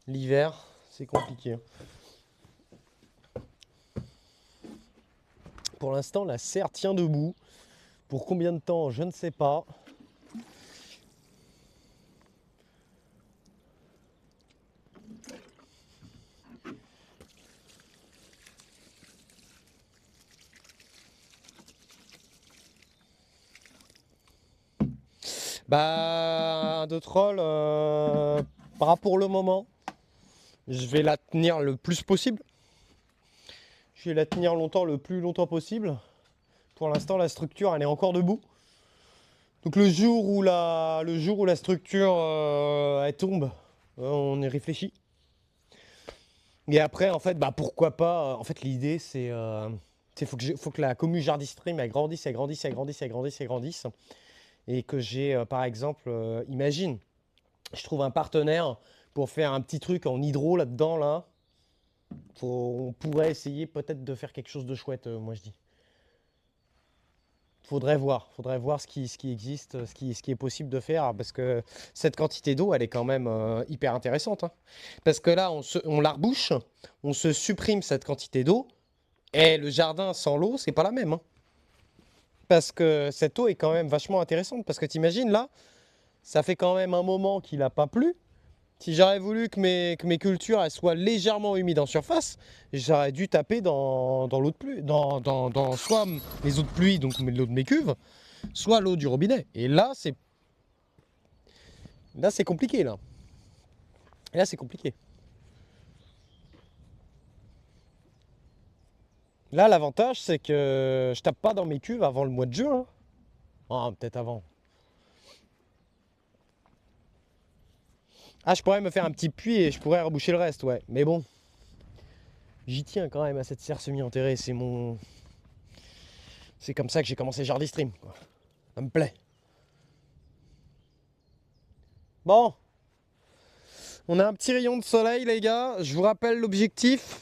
L'hiver, c'est compliqué. Pour l'instant, la serre tient debout. Pour combien de temps, je ne sais pas. Bah, de troll, pas pour le moment. Je vais la tenir le plus possible. Je vais la tenir longtemps, le plus longtemps possible. Pour l'instant, la structure, elle est encore debout. Donc le jour où la structure elle tombe, on y réfléchit. Et après, en fait, bah pourquoi pas. En fait, l'idée, c'est faut que la commu Jardim Stream elle grandisse, elle grandisse, elle grandisse, elle grandisse, elle grandisse. Et que j'ai, par exemple, imagine, je trouve un partenaire pour faire un petit truc en hydro là-dedans, là. On pourrait essayer peut-être de faire quelque chose de chouette, moi je dis. Faudrait voir ce qui existe, ce qui est possible de faire, parce que cette quantité d'eau, elle est quand même hyper intéressante, hein. Parce que là, on la rebouche, on se supprime cette quantité d'eau, et le jardin sans l'eau, c'est pas la même, hein. Parce que cette eau est quand même vachement intéressante, parce que t'imagines là, ça fait quand même un moment qu'il n'a pas plu. Si j'aurais voulu que mes cultures elles soient légèrement humides en surface, j'aurais dû taper dans l'eau de pluie, dans soit les eaux de pluie, donc l'eau de mes cuves, soit l'eau du robinet. Et là c'est compliqué là. Et là c'est compliqué. Là l'avantage c'est que je tape pas dans mes cuves avant le mois de juin, hein. Ah, peut-être avant. Ah, je pourrais me faire un petit puits et je pourrais reboucher le reste, ouais. Mais bon, j'y tiens quand même à cette serre semi-enterrée. C'est comme ça que j'ai commencé Jardim Stream, quoi. Ça me plaît. Bon, on a un petit rayon de soleil, les gars. Je vous rappelle l'objectif.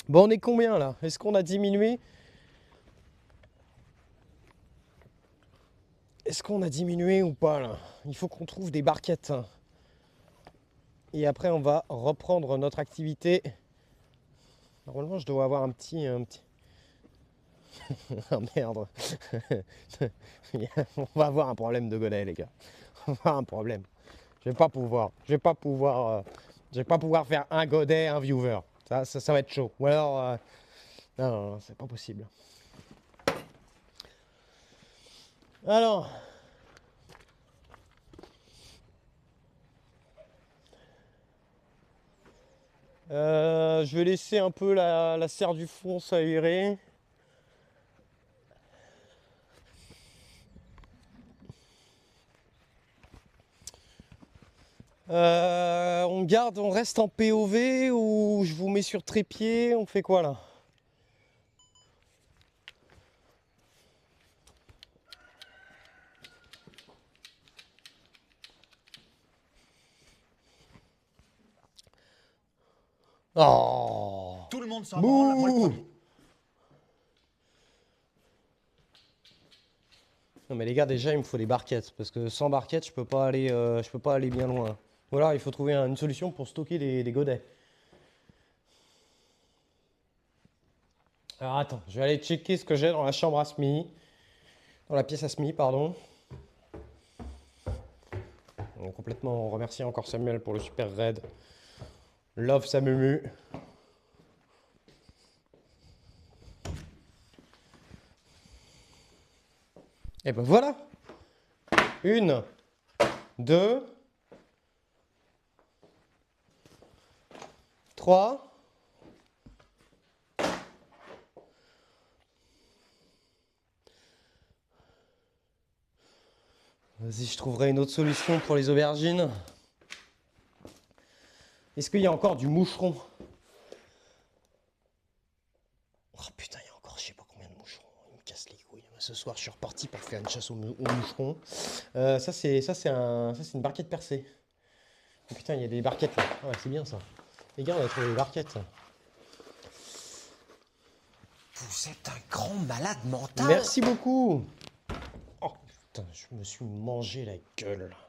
Bon, on est combien là? Est-ce qu'on a diminué? Est-ce qu'on a diminué ou pas là? Il faut qu'on trouve des barquettes. Et après, on va reprendre notre activité. Normalement, je dois avoir un petit. Ah merde. On va avoir un problème de godet, les gars. On va avoir un problème. Je vais pas pouvoir. Je vais pas pouvoir faire un godet, un viewer. Ça va être chaud. Ou alors. Non, non, non, c'est pas possible. Alors. Je vais laisser un peu la serre du fond s'aérer. On reste en POV ou je vous mets sur trépied, on fait quoi là? Oh! Tout le monde s'en branle, moi le Bouh! premier. Non mais les gars, déjà il me faut des barquettes parce que sans barquettes je peux pas aller bien loin. Ou alors il faut trouver une solution pour stocker des godets. Alors attends, je vais aller checker ce que j'ai dans la chambre à Smi, dans la pièce à Smi, pardon. Complètement remercier encore Samuel pour le super raid. Love Samumu. Et ben voilà. Une, deux, trois. Vas-y, je trouverai une autre solution pour les aubergines. Est-ce qu'il y a encore du moucheron? Oh putain, il y a encore je sais pas combien de moucherons. Il me casse les couilles. Ce soir, je suis reparti pour faire une chasse aux moucherons. Ça, c'est une barquette percée. Oh, putain, il y a des barquettes là. Ah ouais, c'est bien ça. Les gars, on a trouvé des barquettes. Vous êtes un grand malade mental. Merci beaucoup. Oh putain, je me suis mangé la gueule là.